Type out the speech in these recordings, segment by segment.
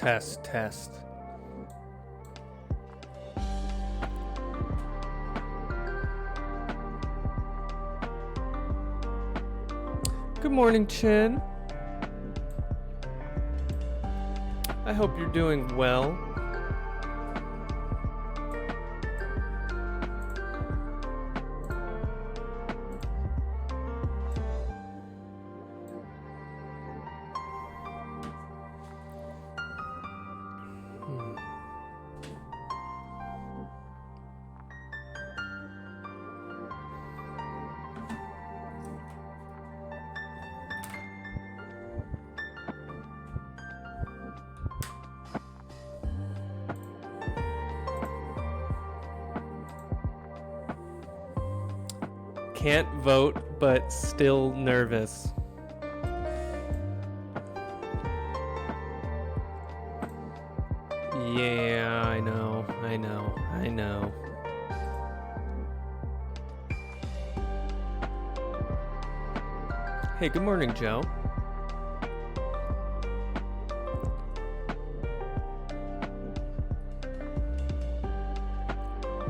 Test, test. Good morning, Chin. I hope you're doing well. Can't vote, but still nervous. Yeah, I know. Hey, good morning, Joe.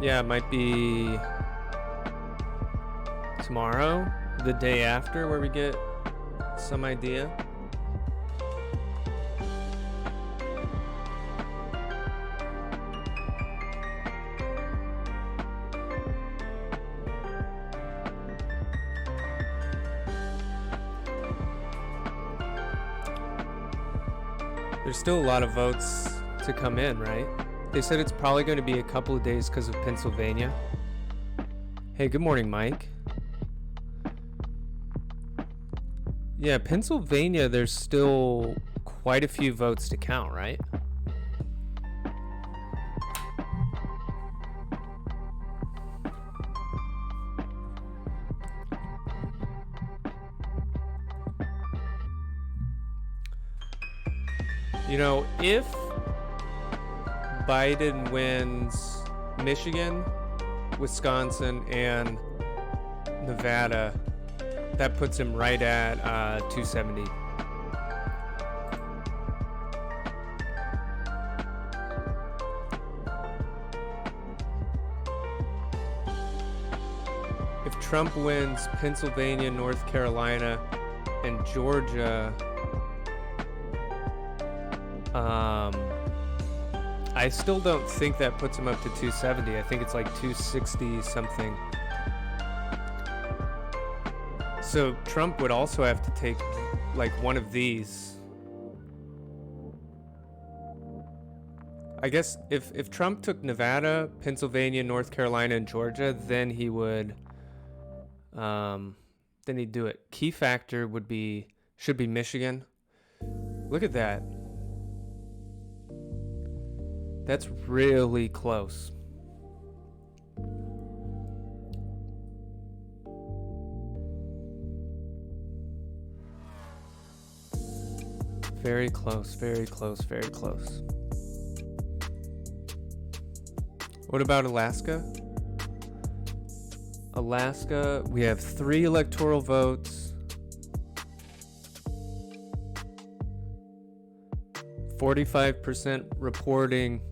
Yeah, it might be tomorrow, the day after, where we get some idea. There's still a lot of votes to come in, right? They said it's probably going to be a couple of days because of Pennsylvania. Hey, good morning, Mike. Yeah, Pennsylvania, there's still quite a few votes to count, right? You know, if Biden wins Michigan, Wisconsin, and Nevada, that puts him right at 270. If Trump wins Pennsylvania, North Carolina, and Georgia, I still don't think that puts him up to 270. I think it's like 260 something. So Trump would also have to take like one of these. I guess if Trump took Nevada, Pennsylvania, North Carolina, and Georgia, then he would then he'd do it. Key factor should be Michigan. Look at that. That's really close. Very close, very close, very close. What about Alaska? Alaska, we have 3 electoral votes. 45% reporting.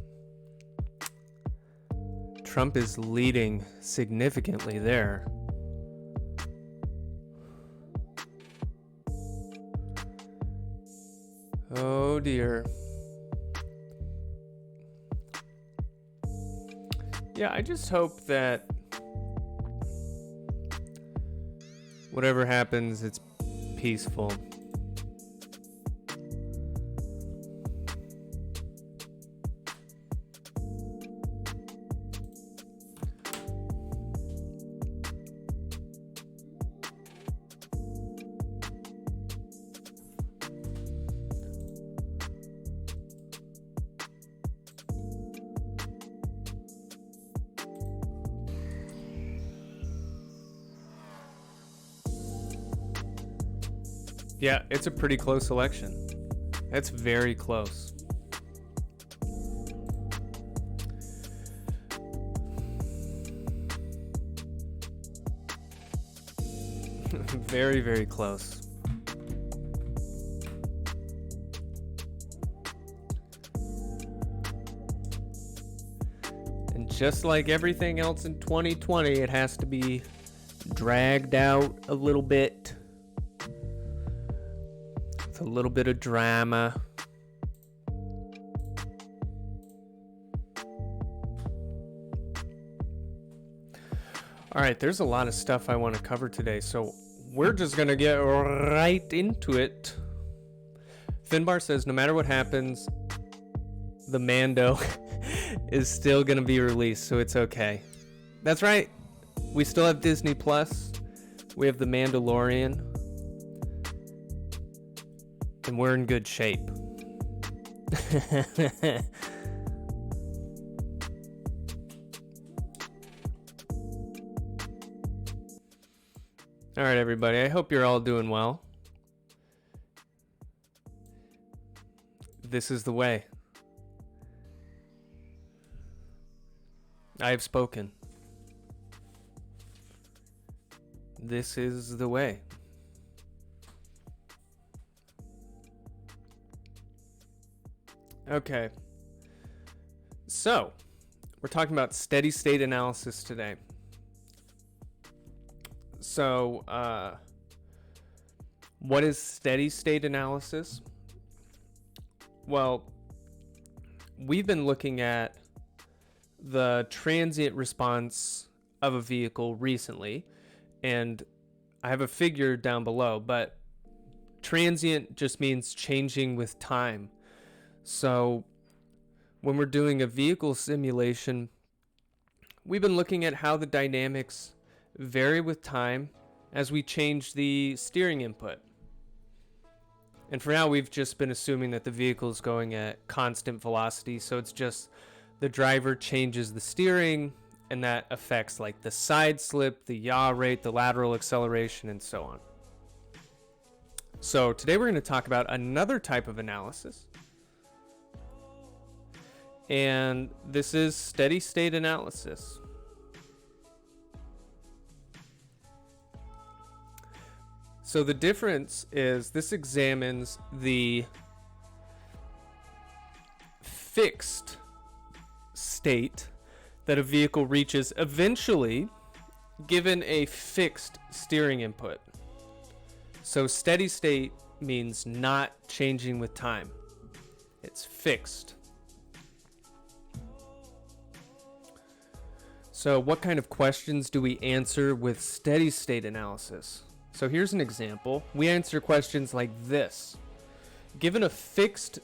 Trump is leading significantly there. Oh dear. Yeah, I just hope that whatever happens, it's peaceful. Yeah, it's a pretty close election. That's very close. Very, very close. just like everything else in 2020, it has to be dragged out a little bit. It's a little bit of drama. All right, there's a lot of stuff I want to cover today, so we're just going to get right into it. Finbar says, no matter what happens, the Mando is still going to be released, so it's okay. That's right. We still have Disney Plus. We have The Mandalorian. And we're in good shape. All right, everybody. I hope you're all doing well. This is the way. I have spoken. This is the way. Okay. So, we're talking about steady state analysis today. So, what is steady state analysis? Well, we've been looking at the transient response of a vehicle recently, and I have a figure down below, but transient just means changing with time. So, when we're doing a vehicle simulation, we've been looking at how the dynamics vary with time as we change the steering input. And for now, we've just been assuming that the vehicle is going at constant velocity, so it's just the driver changes the steering, and that affects like the side slip, the yaw rate, the lateral acceleration, and so on. So today we're going to talk about another type of analysis, and this is steady state analysis. So the difference is this examines the fixed state that a vehicle reaches eventually given a fixed steering input. So steady state means not changing with time. It's fixed. So what kind of questions do we answer with steady state analysis? So here's an example. We answer questions like this. Given a fixed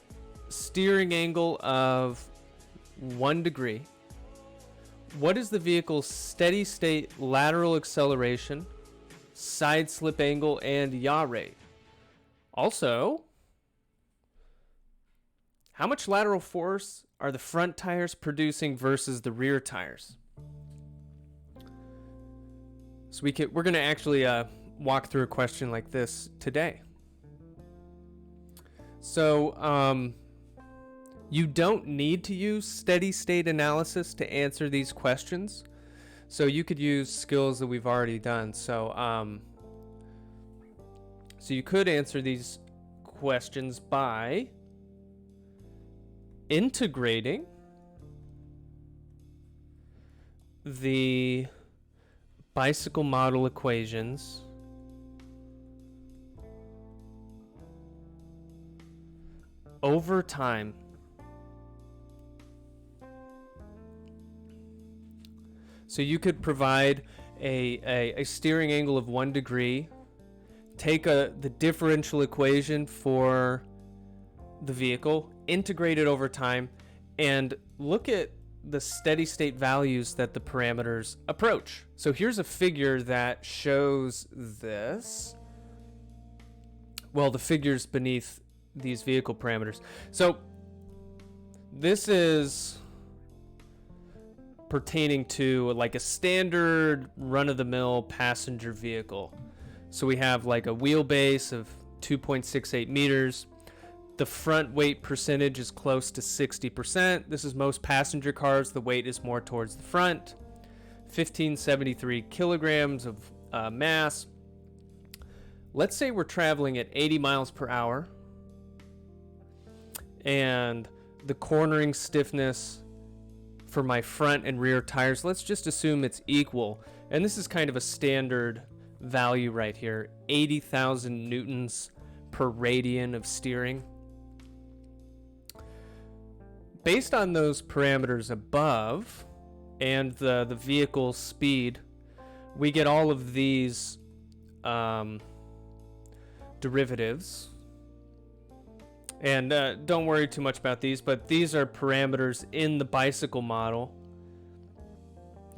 steering angle of 1 degree, what is the vehicle's steady state lateral acceleration, side slip angle, and yaw rate? Also, how much lateral force are the front tires producing versus the rear tires? So we're going to actually walk through a question like this today. So you don't need to use steady state analysis to answer these questions. So you could use skills that we've already done. So you could answer these questions by integrating the bicycle model equations over time. So you could provide a steering angle of 1 degree, take the differential equation for the vehicle, integrate it over time, and look at the steady state values that the parameters approach. So here's a figure that shows this. Well, the figures beneath these vehicle parameters. So this is pertaining to like a standard run-of-the-mill passenger vehicle. So we have like a wheelbase of 2.68 meters. The front weight percentage is close to 60%. This is most passenger cars. The weight is more towards the front. 1573 kilograms of mass. Let's say we're traveling at 80 miles per hour. And the cornering stiffness for my front and rear tires, let's just assume it's equal. And this is kind of a standard value right here, 80,000 newtons per radian of steering. Based on those parameters above and the vehicle's speed, we get all of these derivatives. And don't worry too much about these, but these are parameters in the bicycle model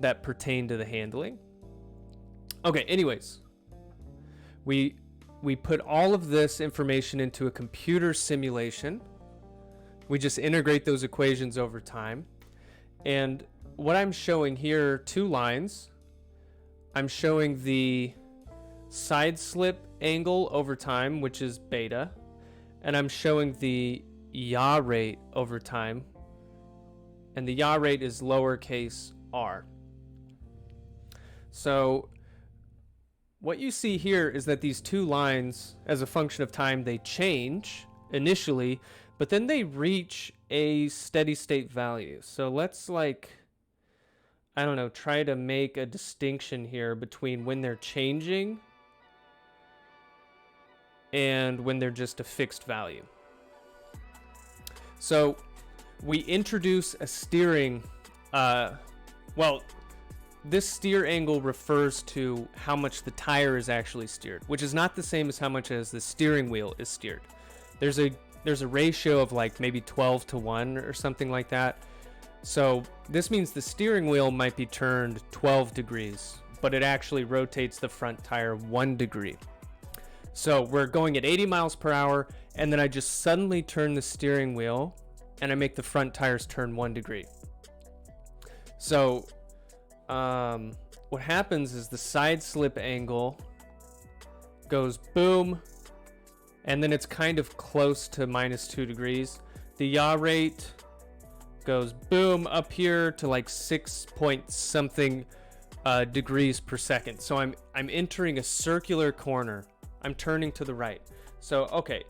that pertain to the handling. Okay, anyways, we put all of this information into a computer simulation. We just integrate those equations over time. And what I'm showing here, 2 lines. I'm showing the side slip angle over time, which is beta. And I'm showing the yaw rate over time. And the yaw rate is lowercase r. So what you see here is that these 2 lines, as a function of time, they change initially, but then they reach a steady state value. So let's try to make a distinction here between when they're changing and when they're just a fixed value. So we introduce a steering, this steer angle refers to how much the tire is actually steered, which is not the same as how much as the steering wheel is steered. There's a ratio of maybe 12-to-1 or something like that. So this means the steering wheel might be turned 12 degrees, but it actually rotates the front tire 1 degree. So we're going at 80 miles per hour, and then I just suddenly turn the steering wheel and I make the front tires turn 1 degree. So what happens is the side slip angle goes boom, and then it's kind of close to -2 degrees. The yaw rate goes boom up here to 6 point something degrees per second. So I'm entering a circular corner. I'm turning to the right. So okay,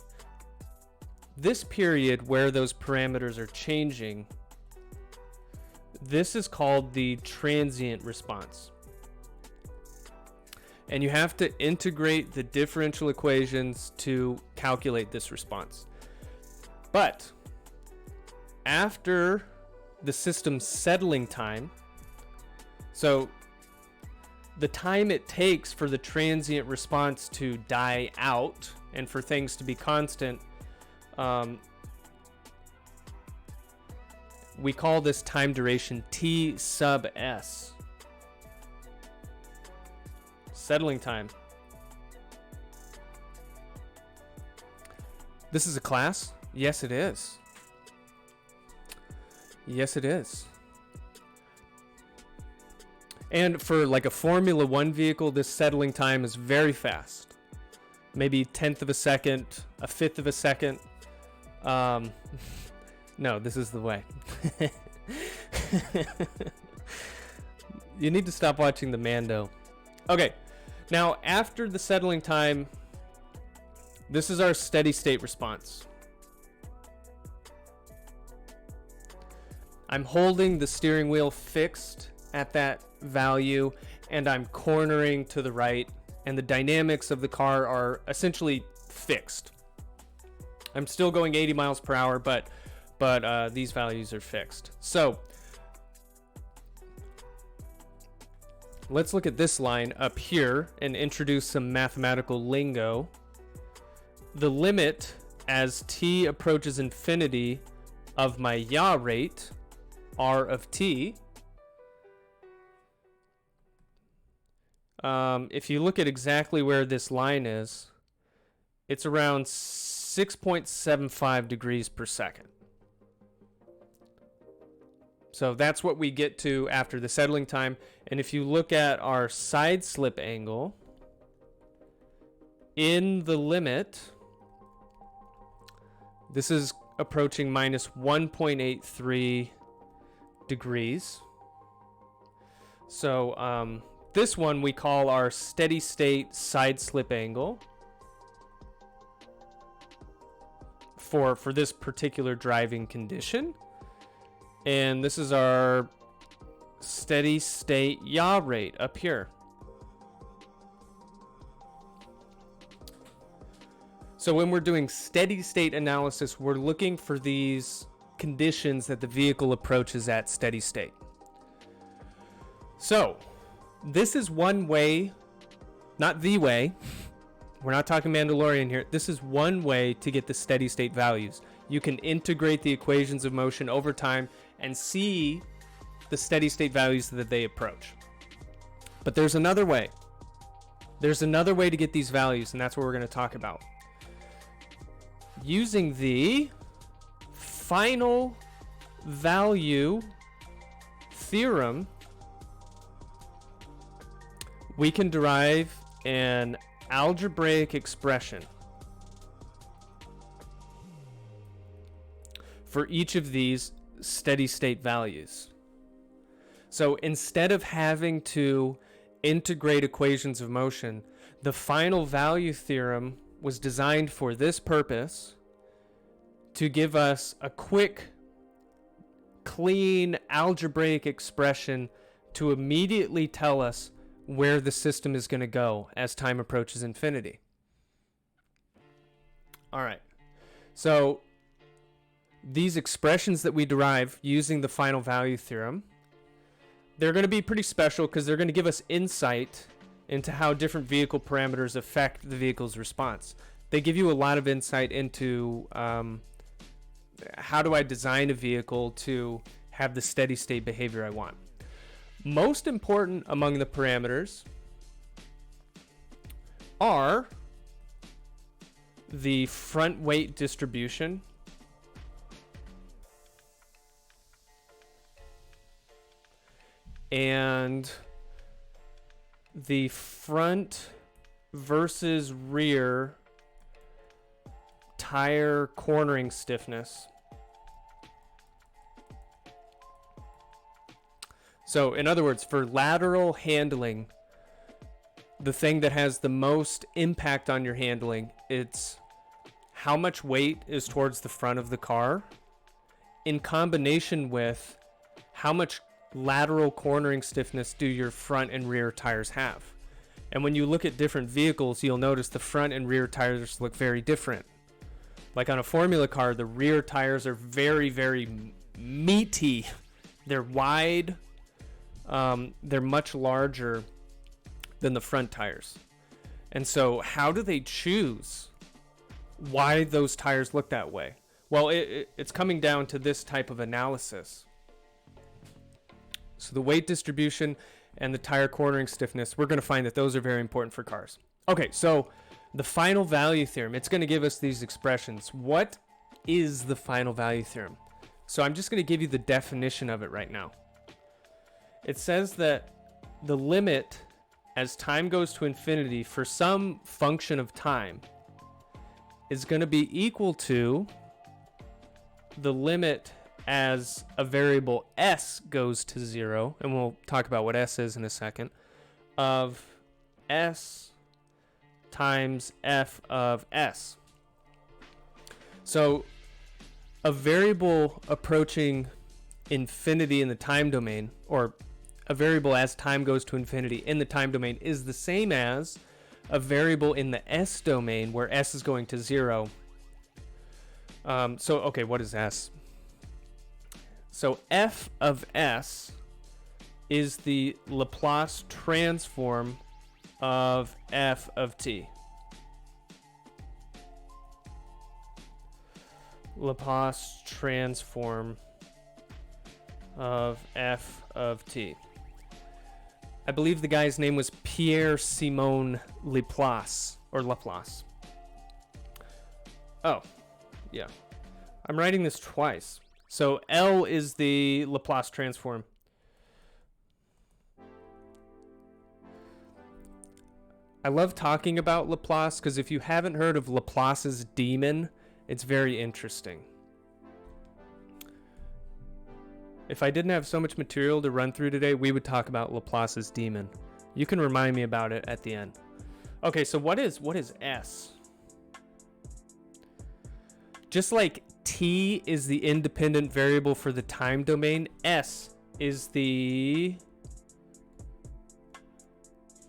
this period where those parameters are changing, this is called the transient response. And you have to integrate the differential equations to calculate this response. But after the system's settling time, so the time it takes for the transient response to die out and for things to be constant, we call this time duration T sub S. Settling time. This is a class? Yes, it is. Yes, it is. And for a Formula 1 vehicle, this settling time is very fast. Maybe 1/10 of a second, 1/5 of a second. No, this is the way. You need to stop watching the Mando. Okay, now after the settling time, this is our steady state response. I'm holding the steering wheel fixed at that value, and I'm cornering to the right, and the dynamics of the car are essentially fixed. I'm still going 80 miles per hour, but these values are fixed. So let's look at this line up here and introduce some mathematical lingo. The limit as t approaches infinity of my yaw rate, r of t, if you look at exactly where this line is, it's around 6.75 degrees per second. So that's what we get to after the settling time. And if you look at our side slip angle, in the limit, this is approaching minus 1.83 degrees. So this one we call our steady state side slip angle for this particular driving condition. And this is our steady state yaw rate up here. So when we're doing steady state analysis, we're looking for these conditions that the vehicle approaches at steady state. So this is one way, not the way. We're not talking Mandalorian here. This is one way to get the steady state values. You can integrate the equations of motion over time and see the steady state values that they approach. But there's another way. There's another way to get these values, and that's what we're going to talk about. Using the final value theorem, we can derive an algebraic expression for each of these steady state values. So instead of having to integrate equations of motion, the final value theorem was designed for this purpose, to give us a quick, clean algebraic expression to immediately tell us where the system is going to go as time approaches infinity. All right. So these expressions that we derive using the final value theorem, they're going to be pretty special because they're going to give us insight into how different vehicle parameters affect the vehicle's response. They give you a lot of insight into how do I design a vehicle to have the steady state behavior I want. Most important among the parameters are the front weight distribution, and the front versus rear tire cornering stiffness. So in other words, for lateral handling, the thing that has the most impact on your handling, it's how much weight is towards the front of the car in combination with how much lateral cornering stiffness do your front and rear tires have. And when you look at different vehicles, you'll notice the front and rear tires look very different. Like on a Formula car, the rear tires are very, very meaty. They're wide. They're much larger than the front tires. And so how do they choose why those tires look that way? Well, it's coming down to this type of analysis. So the weight distribution and the tire cornering stiffness, we're going to find that those are very important for cars. Okay, so the final value theorem, it's going to give us these expressions. What is the final value theorem? So I'm just going to give you the definition of it right now. It says that the limit as time goes to infinity for some function of time is going to be equal to the limit as a variable s goes to 0, and we'll talk about what s is in a second, of s times f of s. So a variable approaching infinity in the time domain, or a variable as time goes to infinity in the time domain, is the same as a variable in the s domain where s is going to 0. Okay, what is s? So f of s is the Laplace transform of f of t. Laplace transform of f of t. I believe the guy's name was Pierre Simon Laplace, or Laplace. Oh, yeah. I'm writing this twice. So L is the Laplace transform. I love talking about Laplace because if you haven't heard of Laplace's demon, it's very interesting. If I didn't have so much material to run through today, we would talk about Laplace's demon. You can remind me about it at the end. Okay, so what is S? Just like T is the independent variable for the time domain. S is the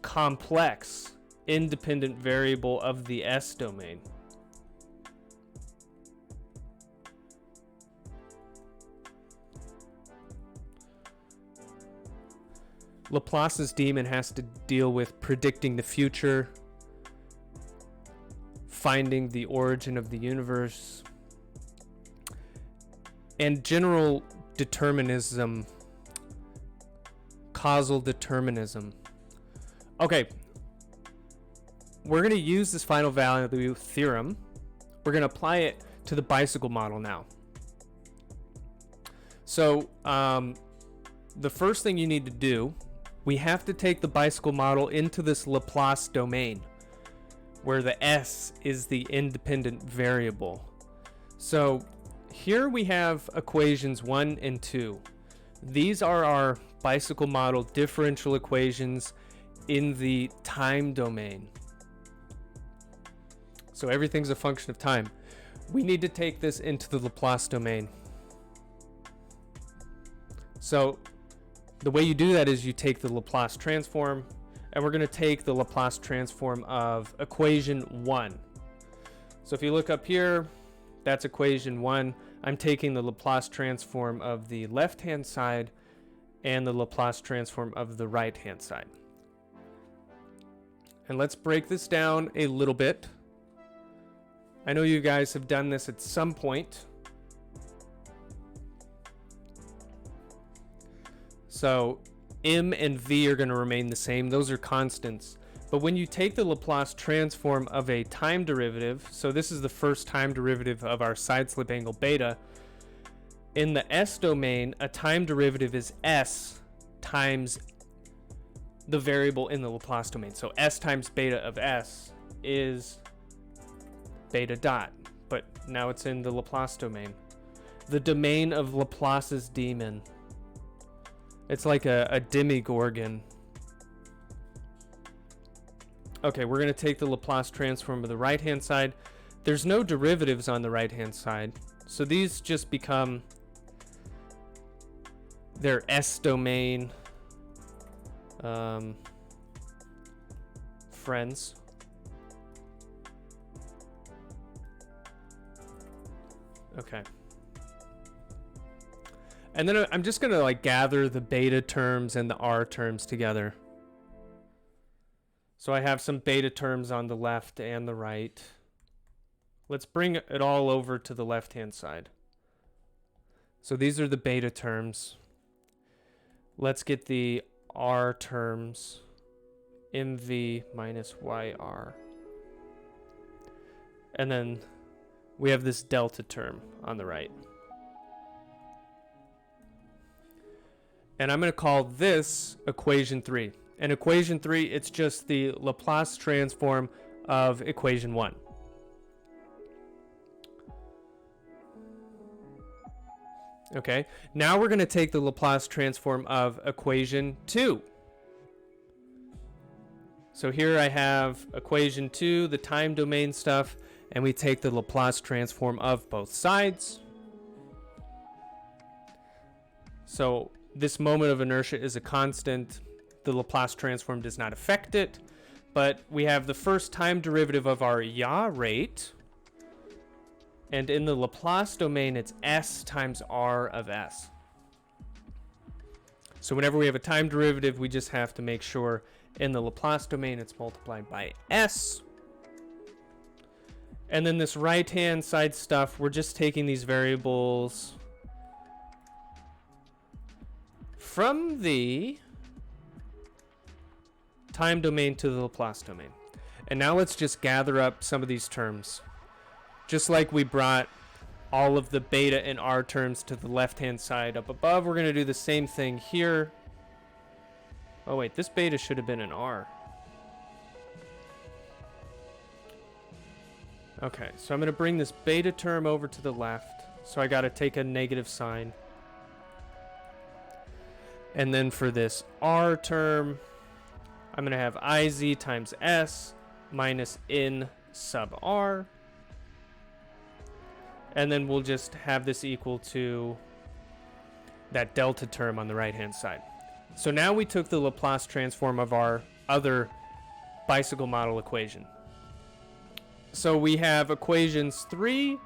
complex independent variable of the S domain. Laplace's demon has to deal with predicting the future, finding the origin of the universe, and general determinism, causal determinism. Okay, we're going to use this final value theorem. We're going to apply it to the bicycle model now. So the first thing you need to do, we have to take the bicycle model into this Laplace domain, where the S is the independent variable. So here we have equations 1 and 2. These are our bicycle model differential equations in the time domain. So everything's a function of time. We need to take this into the Laplace domain. So the way you do that is you take the Laplace transform, and we're going to take the Laplace transform of equation 1. So if you look up here, that's equation 1. I'm taking the Laplace transform of the left-hand side and the Laplace transform of the right-hand side. And let's break this down a little bit. I know you guys have done this at some point. So m and v are going to remain the same. Those are constants. But when you take the Laplace transform of a time derivative, so this is the first time derivative of our side-slip angle beta, in the S domain, a time derivative is S times the variable in the Laplace domain. So S times beta of S is beta dot, but now it's in the Laplace domain. The domain of Laplace's demon. It's like a demigorgon. Okay, we're going to take the Laplace transform of the right-hand side. There's no derivatives on the right-hand side, so these just become their S domain friends. Okay. And then I'm just going to like gather the beta terms and the R terms together. So I have some beta terms on the left and the right. Let's bring it all over to the left-hand side. So these are the beta terms. Let's get the R terms, mv minus yr. And then we have this delta term on the right. And I'm going to call this equation 3. And equation 3, it's just the Laplace transform of equation 1. Okay, now we're going to take the Laplace transform of equation 2. So here I have equation 2, the time domain stuff, and we take the Laplace transform of both sides. So this moment of inertia is a constant. The Laplace transform does not affect it, but we have the first time derivative of our yaw rate, and in the Laplace domain, it's S times R of S. So whenever we have a time derivative, we just have to make sure in the Laplace domain, it's multiplied by S. And then this right-hand side stuff, we're just taking these variables from the time domain to the Laplace domain. And now let's just gather up some of these terms. Just like we brought all of the beta and R terms to the left-hand side up above, we're going to do the same thing here. Oh wait, this beta should have been an R. Okay, so I'm going to bring this beta term over to the left. So I got to take a negative sign. And then for this R term, I'm going to have IZ times S minus N sub R. And then we'll just have this equal to that delta term on the right-hand side. So now we took the Laplace transform of our other bicycle model equation. So we have equations 3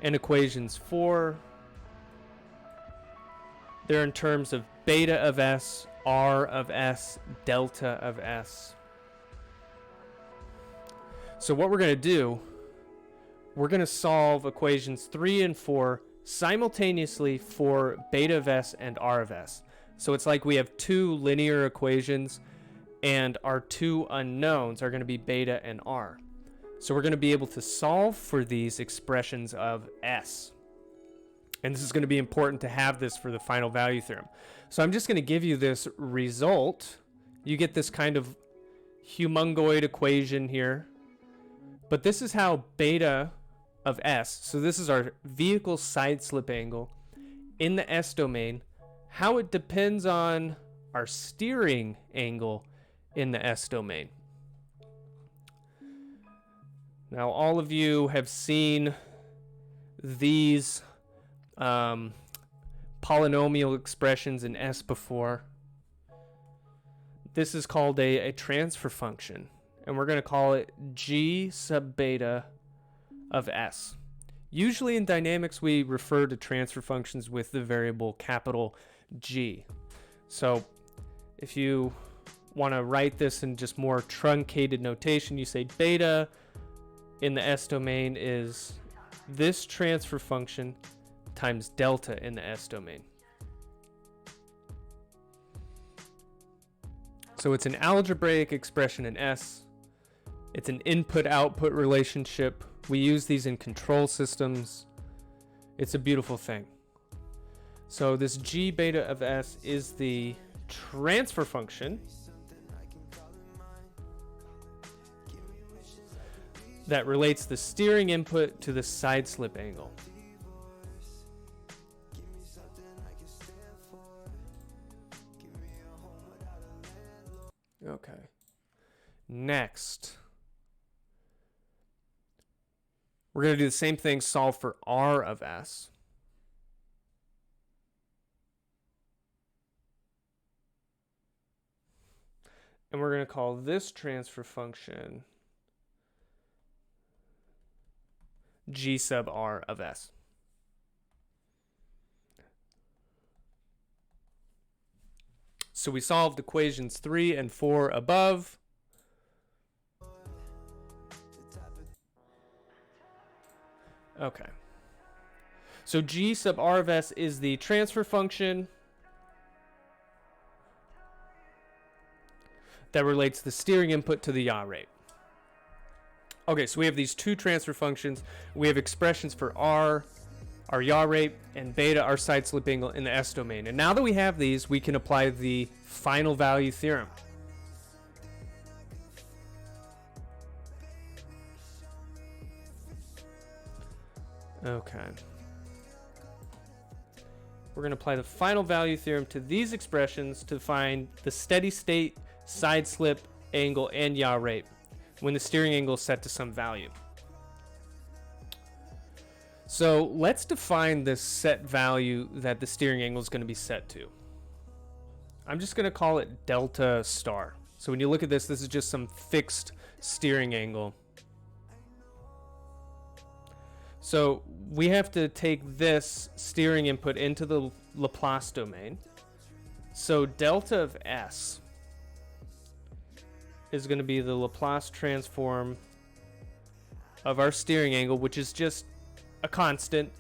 and equations 4. They're in terms of beta of s, r of s, delta of s. So what we're going to do, we're going to solve equations 3 and 4 simultaneously for beta of s and r of s. So it's like we have two linear equations, and our two unknowns are going to be beta and r. So we're going to be able to solve for these expressions of s. And this is going to be important to have this for the final value theorem. So I'm just going to give you this result. You get this kind of humongoid equation here. But this is how beta of s, so this is our vehicle side slip angle in the s domain, how it depends on our steering angle in the s domain. Now, all of you have seen these polynomial expressions in s before. This is called a transfer function, and we're going to call it g sub beta of s. Usually in dynamics, we refer to transfer functions with the variable capital G. So if you want to write this in just more truncated notation, you say beta in the s domain is this transfer function times delta in the s domain. So it's an algebraic expression in s. It's an input-output relationship. We use these in control systems. It's a beautiful thing. So this g beta of s is the transfer function that relates the steering input to the side slip angle. Okay. Next, we're going to do the same thing, solve for r of s. And we're going to call this transfer function g sub r of s. So we solved equations 3 and 4 above. Okay. So g sub r of s is the transfer function that relates the steering input to the yaw rate. Okay, so we have these two transfer functions. We have expressions for r, our yaw rate, and beta, our side slip angle in the s domain. And now that we have these, we can apply the final value theorem. Okay. We're going to apply the final value theorem to these expressions to find the steady state side slip angle and yaw rate when the steering angle is set to some value. So let's define this set value that the steering angle is going to be set to. I'm just going to call it delta star. So when you look at this, this is just some fixed steering angle. So we have to take this steering input into the Laplace domain. So delta of s is going to be the Laplace transform of our steering angle, which is just a constant.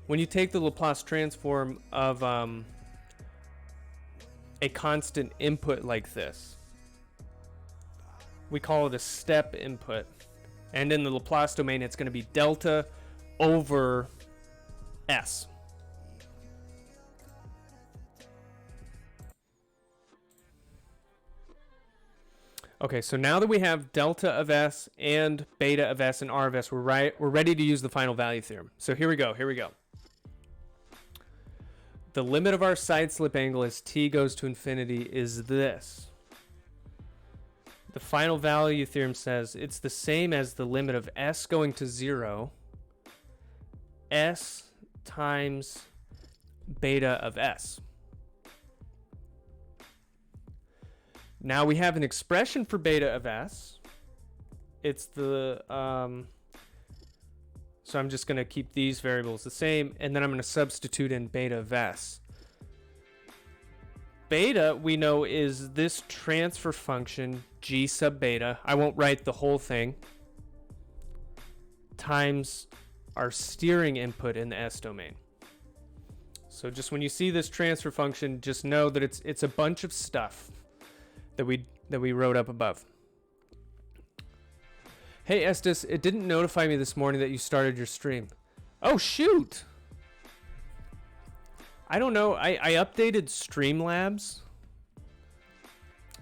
When you take the Laplace transform of a constant input like this, we call it a step input. And in the Laplace domain, it's going to be delta over s. Okay, so now that we have delta of s and beta of s and r of s, we're ready to use the final value theorem. So here we go. The limit of our side slip angle as t goes to infinity is this. the final value theorem says it's the same as the limit of s going to 0, s times beta of s. Now we have an expression for beta of s. It's the, so I'm just going to keep these variables the same, and then I'm going to substitute in beta of s. Beta, we know, is this transfer function, g sub beta. I won't write the whole thing, times our steering input in the s domain. So just when you see this transfer function, just know that it's a bunch of stuff that we wrote up above. Hey Estes, it didn't notify me this morning that you started your stream. Oh shoot! I don't know. I updated Streamlabs,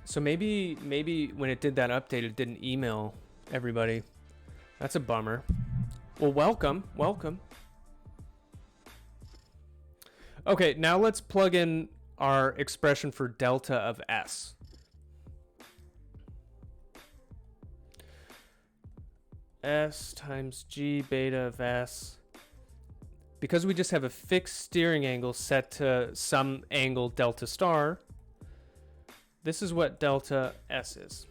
so maybe when it did that update, it didn't email everybody. That's a bummer. Well, welcome. Okay, now let's plug in our expression for delta of s. S times g beta of s. Because we just have a fixed steering angle set to some angle delta star, this is what delta s is.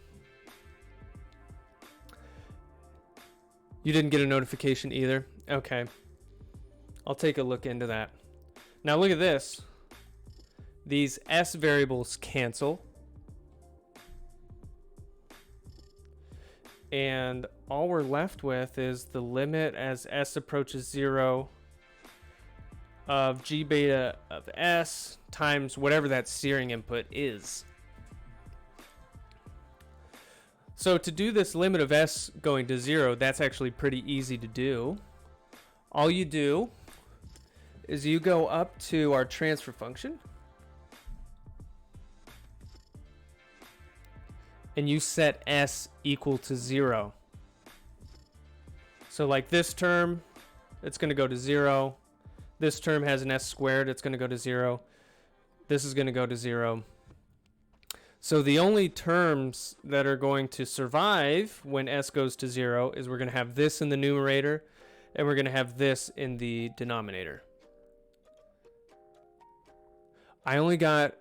You didn't get a notification either? Okay. I'll take a look into that. Now look at this. These s variables cancel. And all we're left with is the limit as s approaches 0 of g beta of s times whatever that steering input is. So to do this limit of s going to 0, that's actually pretty easy to do. All you do is you go up to our transfer function and you set s equal to 0. So like this term, it's going to go to 0. This term has an s squared, it's going to go to 0. This is going to go to 0. So the only terms that are going to survive when s goes to 0 is we're going to have this in the numerator and we're going to have this in the denominator. I only got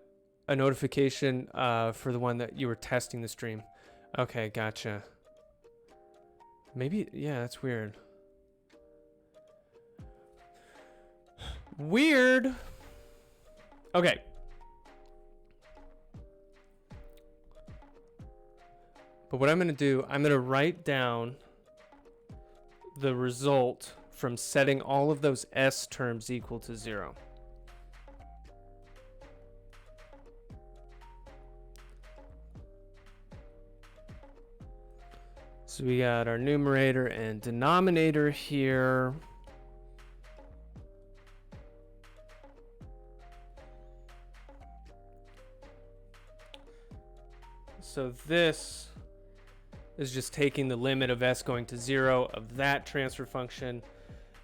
a notification for the one that you were testing the stream. Okay, gotcha. Maybe, yeah, that's weird. Weird. Okay. But what I'm going to do, I'm going to write down the result from setting all of those s terms equal to 0. So we got our numerator and denominator here. So this is just taking the limit of s going to 0 of that transfer function,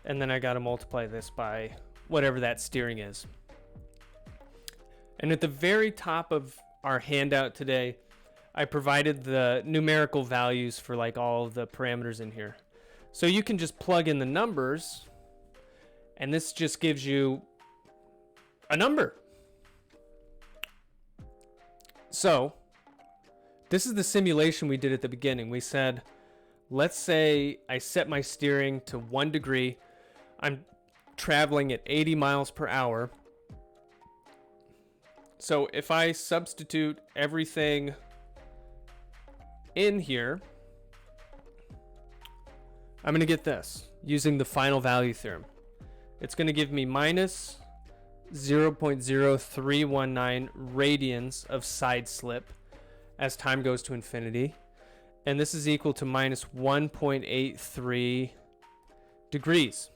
and then I got to multiply this by whatever that steering is. And at the very top of our handout today, I provided the numerical values for like all of the parameters in here. So you can just plug in the numbers, and this just gives you a number. So this is the simulation we did at the beginning. We said, let's say I set my steering to 1 degree. I'm traveling at 80 miles per hour. So if I substitute everything in here, I'm going to get this using the final value theorem. It's going to give me minus 0.0319 radians of side slip as time goes to infinity. And this is equal to minus 1.83 degrees.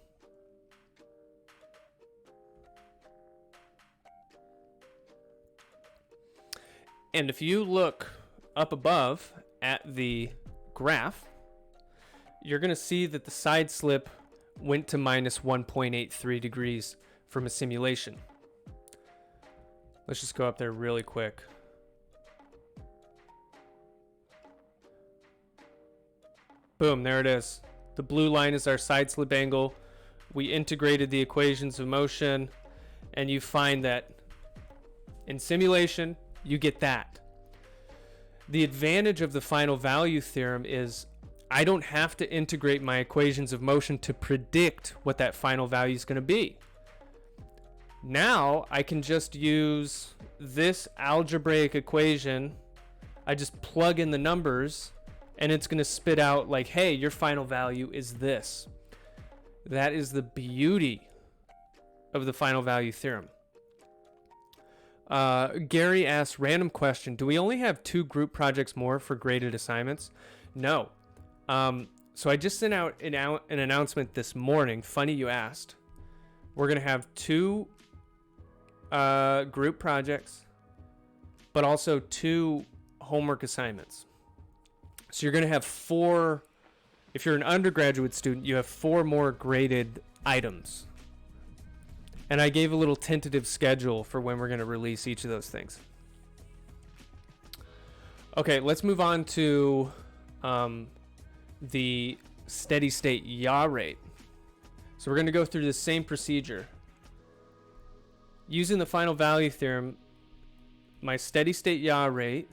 And if you look up above at the graph, you're going to see that the side slip went to minus 1.83 degrees from a simulation. Let's just go up there really quick. Boom, there it is. The blue line is our side slip angle. We integrated the equations of motion, and you find that in simulation, you get that. The advantage of the final value theorem is I don't have to integrate my equations of motion to predict what that final value is going to be. Now I can just use this algebraic equation. I just plug in the numbers and it's going to spit out like, hey, your final value is this. That is the beauty of the final value theorem. Gary asks, random question. Do we only have 2 group projects more for graded assignments? No. So I just sent out an announcement this morning. Funny you asked. We're going to have 2 group projects, but also 2 homework assignments. So you're going to have 4. If you're an undergraduate student, you have 4 more graded items. And I gave a little tentative schedule for when we're going to release each of those things. Okay, let's move on to the steady state yaw rate. So we're going to go through the same procedure. Using the final value theorem, my steady state yaw rate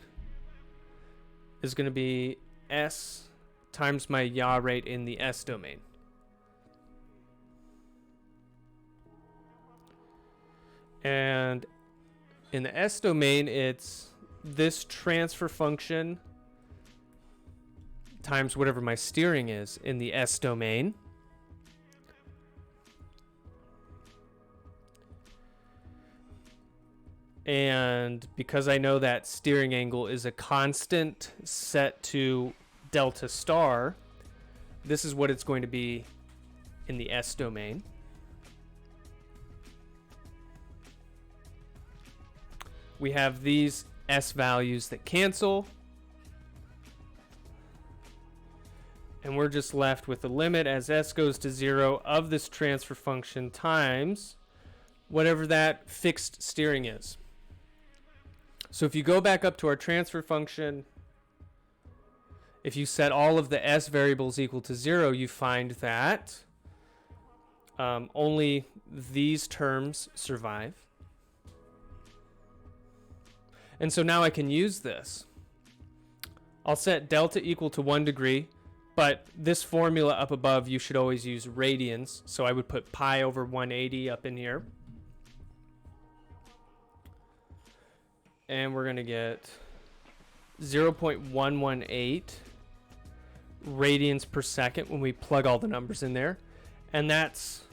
is going to be S times my yaw rate in the S domain. And in the S domain, it's this transfer function times whatever my steering is in the S domain. And because I know that steering angle is a constant set to delta star, this is what it's going to be in the S domain. We have these S values that cancel. And we're just left with the limit as S goes to 0 of this transfer function times whatever that fixed steering is. So if you go back up to our transfer function, if you set all of the S variables equal to 0, you find that only these terms survive. And so now I can use this. I'll set delta equal to 1 degree, but this formula up above, you should always use radians. So I would put pi over 180 up in here. And we're going to get 0.118 radians per second when we plug all the numbers in there. And that's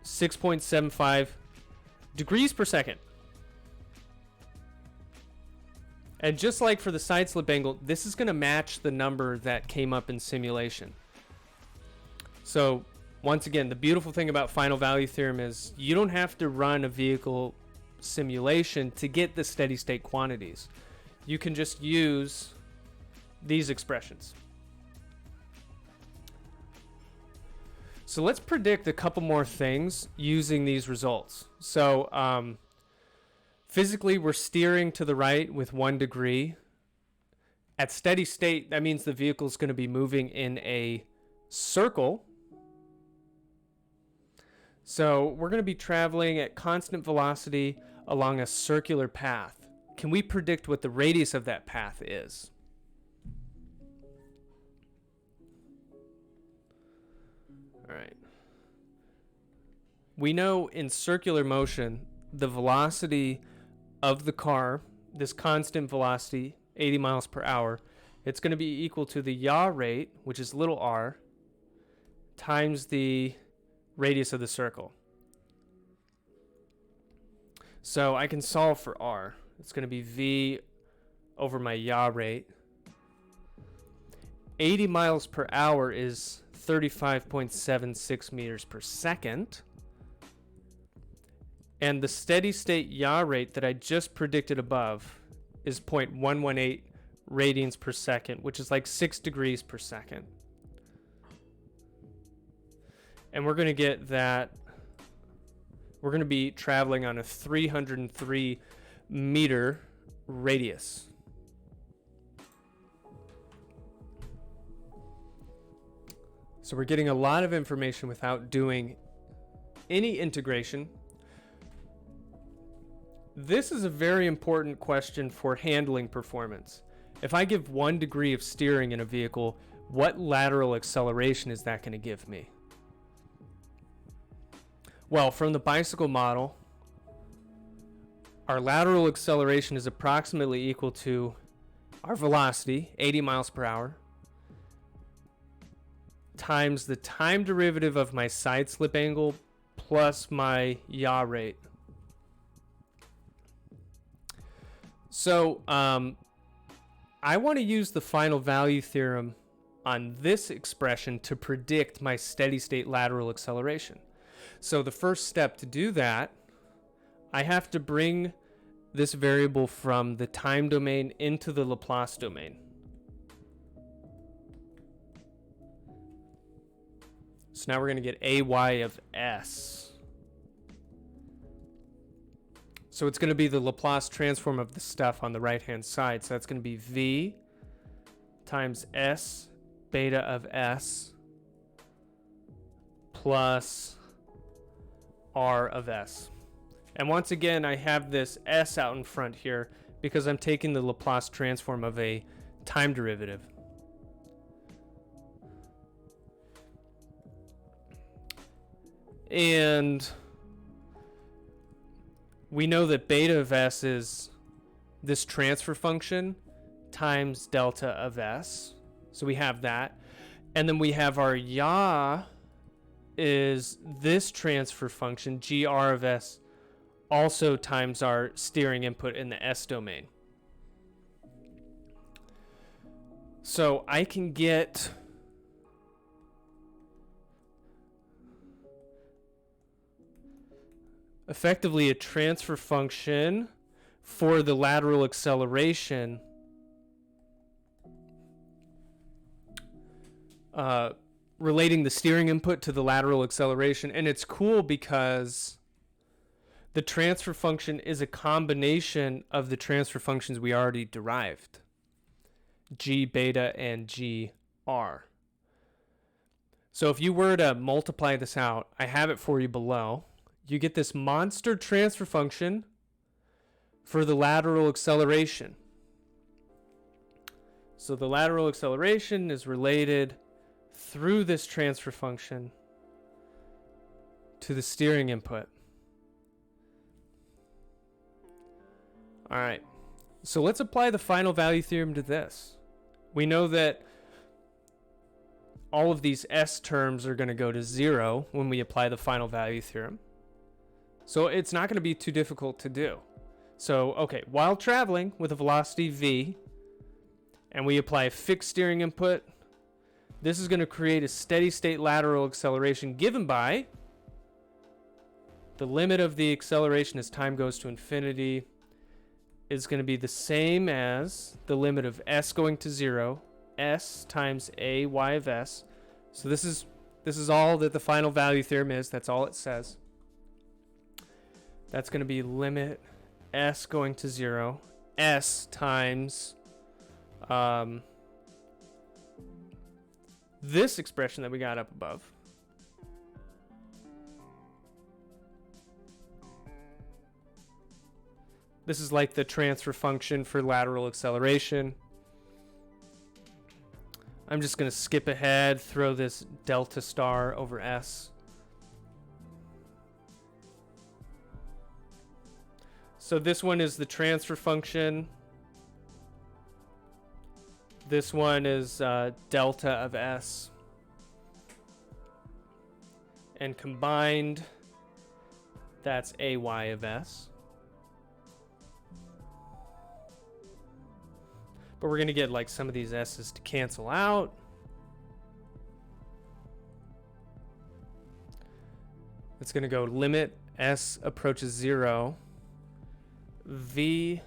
6.75 degrees per second. And just like for the side slip angle, this is going to match the number that came up in simulation. So once again, the beautiful thing about final value theorem is you don't have to run a vehicle simulation to get the steady state quantities. You can just use these expressions. So let's predict a couple more things using these results. So physically, we're steering to the right with 1 degree. At steady state, that means the vehicle is going to be moving in a circle. So we're going to be traveling at constant velocity along a circular path. Can we predict what the radius of that path is? All right. We know in circular motion, the velocity of the car, this constant velocity, 80 miles per hour, it's going to be equal to the yaw rate, which is little r, times the radius of the circle. So I can solve for r. It's going to be v over my yaw rate. 80 miles per hour is 35.76 meters per second. And the steady state yaw rate that I just predicted above is 0.118 radians per second, which is like 6 degrees per second. And we're going to get that, we're going to be traveling on a 303 meter radius. So we're getting a lot of information without doing any integration. This is a very important question for handling performance. If I give 1 degree of steering in a vehicle, what lateral acceleration is that going to give me? Well, from the bicycle model, our lateral acceleration is approximately equal to our velocity, 80 miles per hour, times the time derivative of my side slip angle plus my yaw rate. So I want to use the final value theorem on this expression to predict my steady state lateral acceleration. So the first step to do that, I have to bring this variable from the time domain into the Laplace domain. So now we're going to get ay of s. So it's going to be the Laplace transform of the stuff on the right-hand side. So that's going to be v times s beta of s plus r of s. And once again, I have this s out in front here because I'm taking the Laplace transform of a time derivative. And we know that beta of s is this transfer function times delta of s. So we have that. And then we have our yaw is this transfer function, gr of s, also times our steering input in the s domain. So I can get effectively a transfer function for the lateral acceleration relating the steering input to the lateral acceleration. And it's cool because the transfer function is a combination of the transfer functions we already derived, g beta and gr. So if you were to multiply this out, I have it for you below. You get this monster transfer function for the lateral acceleration. So the lateral acceleration is related through this transfer function to the steering input. All right, so let's apply the final value theorem to this. We know that all of these s terms are going to go to 0 when we apply the final value theorem. So it's not going to be too difficult to do. So, okay, while traveling with a velocity v, and we apply a fixed steering input, this is going to create a steady state lateral acceleration given by the limit of the acceleration as time goes to infinity is going to be the same as the limit of s going to 0, s times ay of s. So this is all that the final value theorem is. That's all it says. That's going to be limit s going to 0, s times this expression that we got up above. This is like the transfer function for lateral acceleration. I'm just going to skip ahead, throw this delta star over s. So this one is the transfer function. This one is delta of s. And combined, that's ay of s. But we're going to get like some of these s's to cancel out. It's going to go limit s approaches 0. V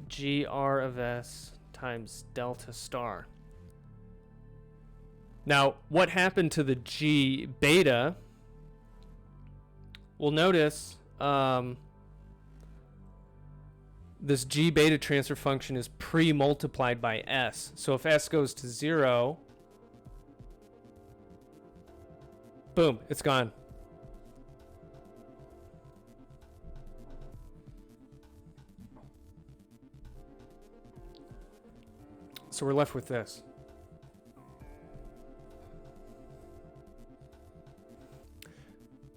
gr of s times delta star. Now, what happened to the g beta? Well, notice this g beta transfer function is pre-multiplied by s. So if s goes to 0, Boom, it's gone. So we're left with this.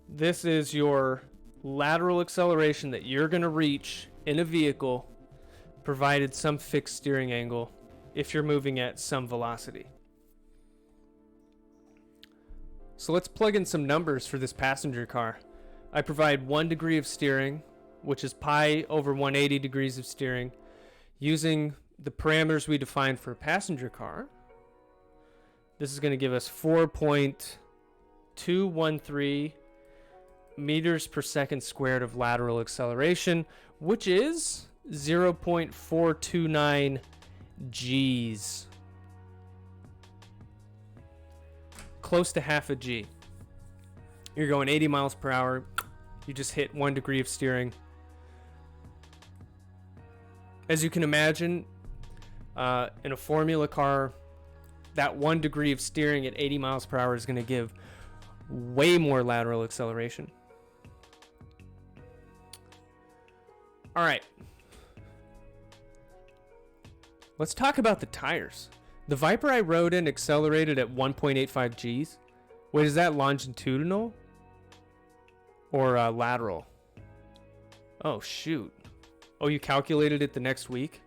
This is your lateral acceleration that you're going to reach in a vehicle, provided some fixed steering angle, if you're moving at some velocity. So let's plug in some numbers for this passenger car. I provide 1 degree of steering, which is pi over 180 degrees of steering. Using the parameters we defined for a passenger car, this is going to give us 4.213 meters per second squared of lateral acceleration, which is 0.429 Gs. Close to half a G. You're going 80 miles per hour. You just hit 1 degree of steering. As you can imagine, in a formula car, that 1 degree of steering at 80 miles per hour is going to give way more lateral acceleration. All right. Let's talk about the tires. The Viper I rode in accelerated at 1.85 Gs. Wait, is that longitudinal or lateral? Oh, shoot. Oh, you calculated it the next week?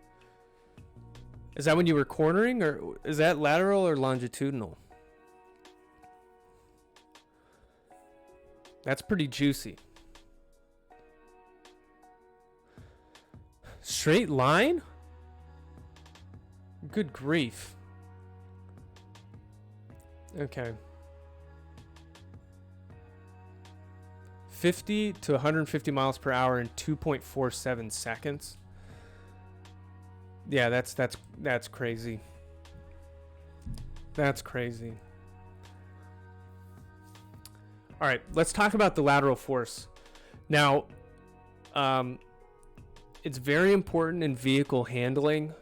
Is that when you were cornering, or is that lateral or longitudinal? That's pretty juicy. Straight line? Good grief. Okay. 50 to 150 miles per hour in 2.47 seconds. Yeah, that's crazy. That's crazy. All right, let's talk about the lateral force. Now, it's very important in vehicle handling.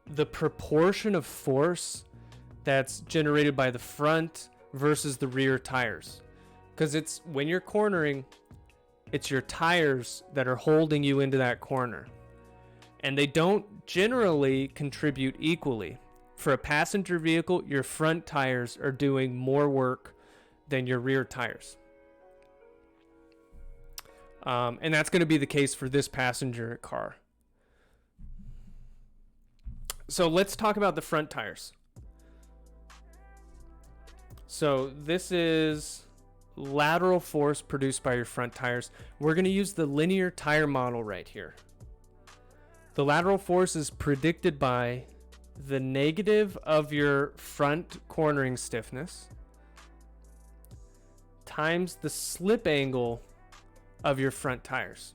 The proportion of force that's generated by the front versus the rear tires. Because it's when you're cornering, it's your tires that are holding you into that corner. And they don't generally contribute equally. For a passenger vehicle, your front tires are doing more work than your rear tires. And that's going to be the case for this passenger car. So let's talk about the front tires. So this is lateral force produced by your front tires. We're going to use the linear tire model right here. The lateral force is predicted by the negative of your front cornering stiffness times the slip angle of your front tires.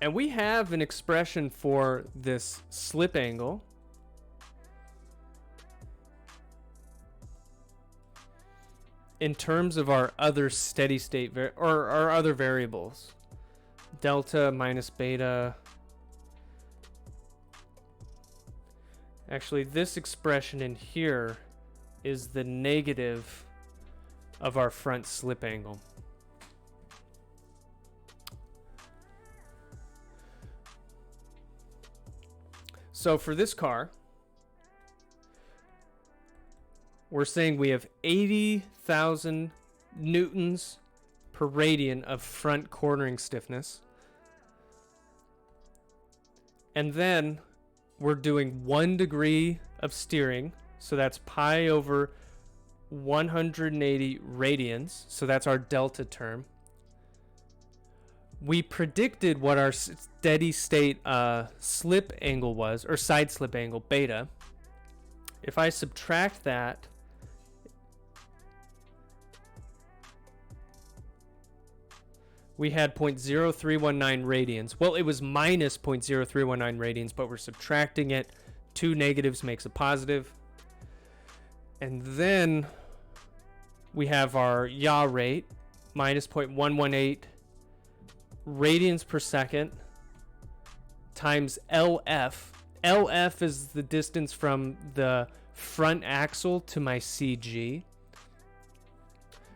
And we have an expression for this slip angle. In terms of our other steady state or our other variables. Delta minus beta. Actually, this expression in here is the negative of our front slip angle. So for this car, we're saying we have 80,000 newtons per radian of front cornering stiffness. And then we're doing 1 degree of steering. So that's pi over 180 radians. So that's our delta term. We predicted what our steady state slip angle was, or side slip angle, beta. If I subtract that, we had 0.0319 radians. Well, it was minus 0.0319 radians, but we're subtracting it. 2 negatives makes a positive. And then we have our yaw rate, minus 0.118 radians per second times LF. LF is the distance from the front axle to my CG.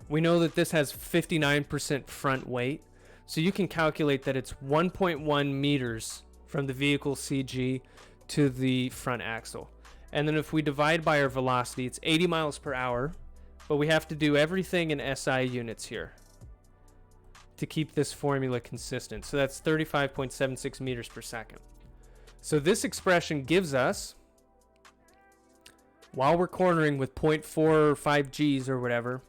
We know that this has 59% front weight, so you can calculate that it's 1.1 meters from the vehicle CG to the front axle. And then if we divide by our velocity, it's 80 miles per hour, but we have to do everything in SI units here to keep this formula consistent. So that's 35.76 meters per second. So this expression gives us, while we're cornering with 0.45 Gs or whatever,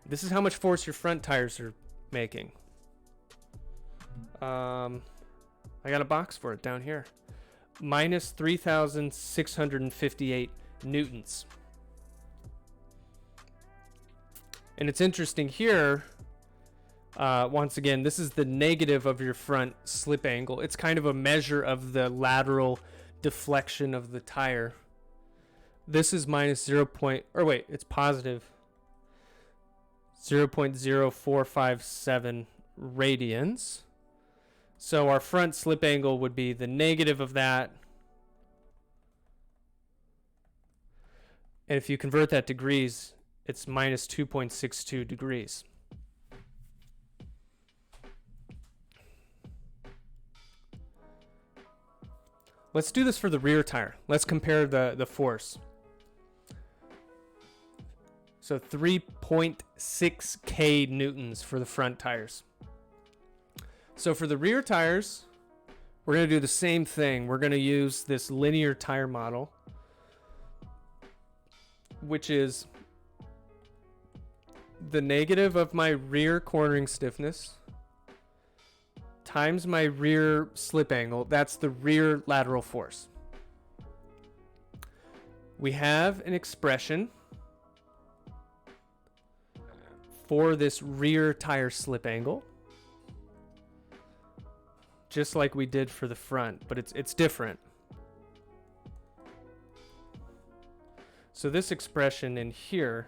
this is how much force your front tires are making. I got a box for it down here. Minus 3,658 newtons. And it's interesting here, once again, this is the negative of your front slip angle. It's kind of a measure of the lateral deflection of the tire. This is minus it's positive 0.0457 radians. So our front slip angle would be the negative of that. And if you convert that to degrees, it's minus 2.62 degrees. Let's do this for the rear tire. Let's compare the force. So 3.6 K newtons for the front tires. So for the rear tires, we're going to do the same thing. We're going to use this linear tire model, which is the negative of my rear cornering stiffness times my rear slip angle. That's the rear lateral force. We have an expression for this rear tire slip angle, just like we did for the front, but it's different. So this expression in here,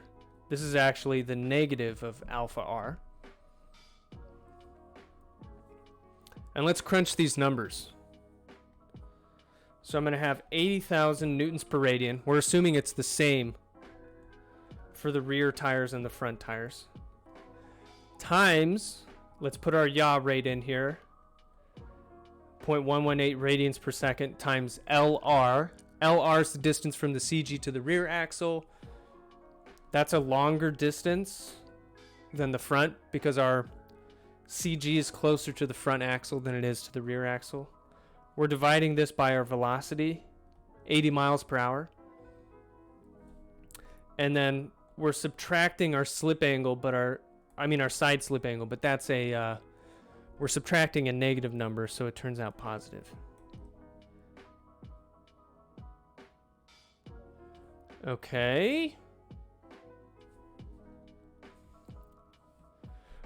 this is actually the negative of alpha R. And let's crunch these numbers. So I'm going to have 80,000 newtons per radian. We're assuming it's the same for the rear tires and the front tires. Times, let's put our yaw rate in here, 0.118 radians per second times LR. LR is the distance from the CG to the rear axle. That's a longer distance than the front because our CG is closer to the front axle than it is to the rear axle. We're dividing this by our velocity, 80 miles per hour. And then we're subtracting our slip angle, but our side slip angle, but that's we're subtracting a negative number, so it turns out positive. Okay.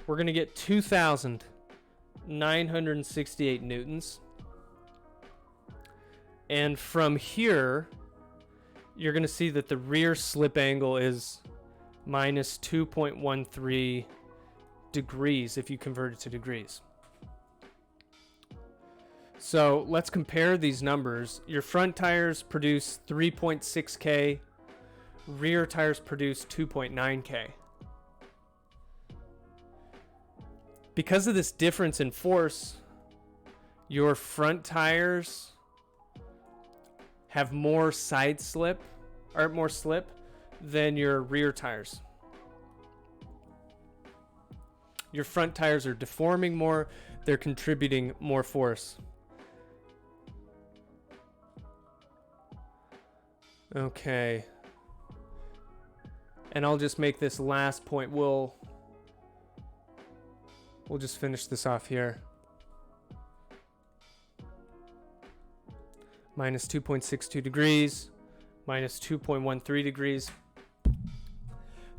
We're going to get 2,968 newtons. And from here, you're going to see that the rear slip angle is minus 2.13 degrees if you convert it to degrees. So let's compare these numbers. Your front tires produce 3.6 K. Rear tires produce 2.9 K. Because of this difference in force, your front tires have more side slip, or more slip, than your rear tires. Your front tires are deforming more, they're contributing more force. Okay. And I'll just make this last point. We'll just finish this off here. Minus 2.62 degrees, minus 2.13 degrees.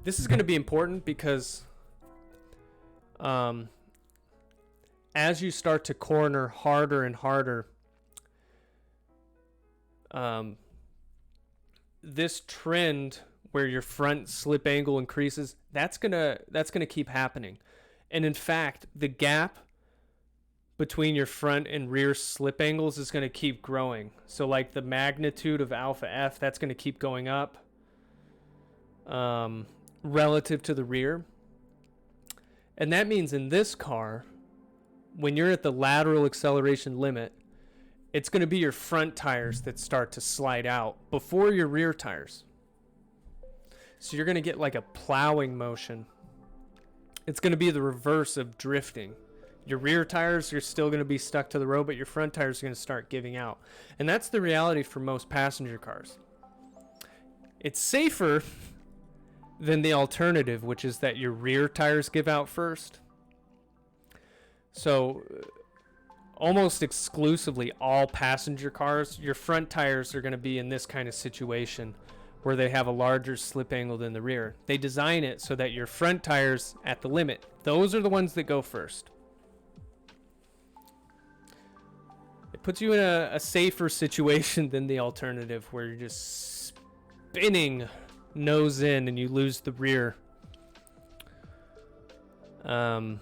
This is going to be important because as you start to corner harder and harder, this trend where your front slip angle increases, that's gonna keep happening. And in fact, the gap between your front and rear slip angles is going to keep growing. So like the magnitude of alpha F, that's going to keep going up relative to the rear. And that means in this car, when you're at the lateral acceleration limit, it's going to be your front tires that start to slide out before your rear tires. So you're going to get like a plowing motion. It's going to be the reverse of drifting. Your rear tires, you're still going to be stuck to the road, but your front tires are going to start giving out. And that's the reality for most passenger cars. It's safer than the alternative, which is that your rear tires give out first. So almost exclusively all passenger cars, your front tires are going to be in this kind of situation where they have a larger slip angle than the rear. They design it so that your front tires at the limit, those are the ones that go first. It puts you in a safer situation than the alternative where you're just spinning nose in and you lose the rear. The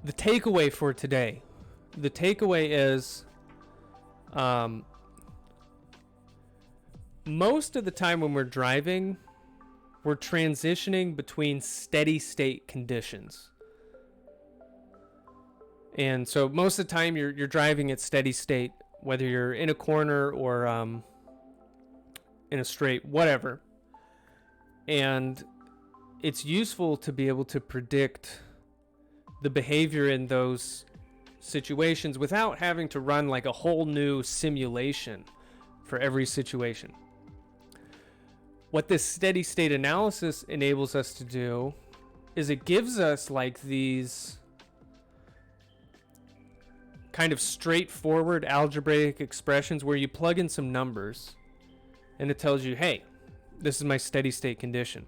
takeaway for today. The takeaway is most of the time when we're driving, we're transitioning between steady state conditions. And so most of the time you're driving at steady state, whether you're in a corner or in a straight, whatever. And it's useful to be able to predict the behavior in those situations without having to run like a whole new simulation for every situation. What this steady state analysis enables us to do is it gives us like these kind of straightforward algebraic expressions where you plug in some numbers and it tells you, hey, this is my steady state condition.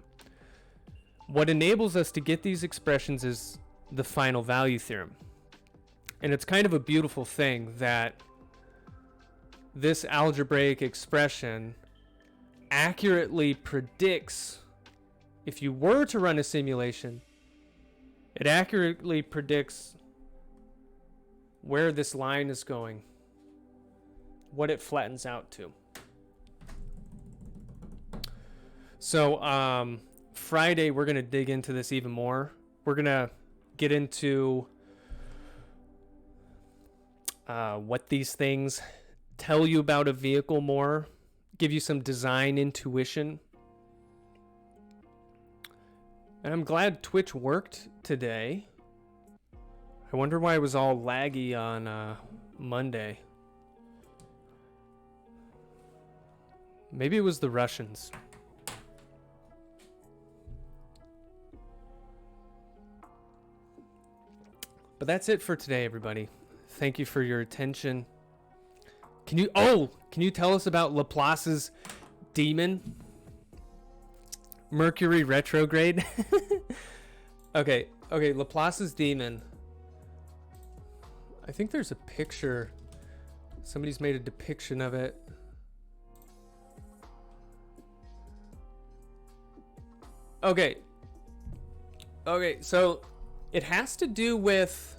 What enables us to get these expressions is the final value theorem. And it's kind of a beautiful thing that this algebraic expression accurately predicts, if you were to run a simulation, it accurately predicts where this line is going, what it flattens out to. So Friday, we're going to dig into this even more. We're going to get into what these things tell you about a vehicle more, give you some design intuition. And I'm glad Twitch worked today. I wonder why it was all laggy on Monday. Maybe it was the Russians. But that's it for today, everybody. Thank you for your attention. Can you tell us about Laplace's demon? Mercury retrograde? Okay, Laplace's demon. I think there's a picture. Somebody's made a depiction of it. Okay, so it has to do with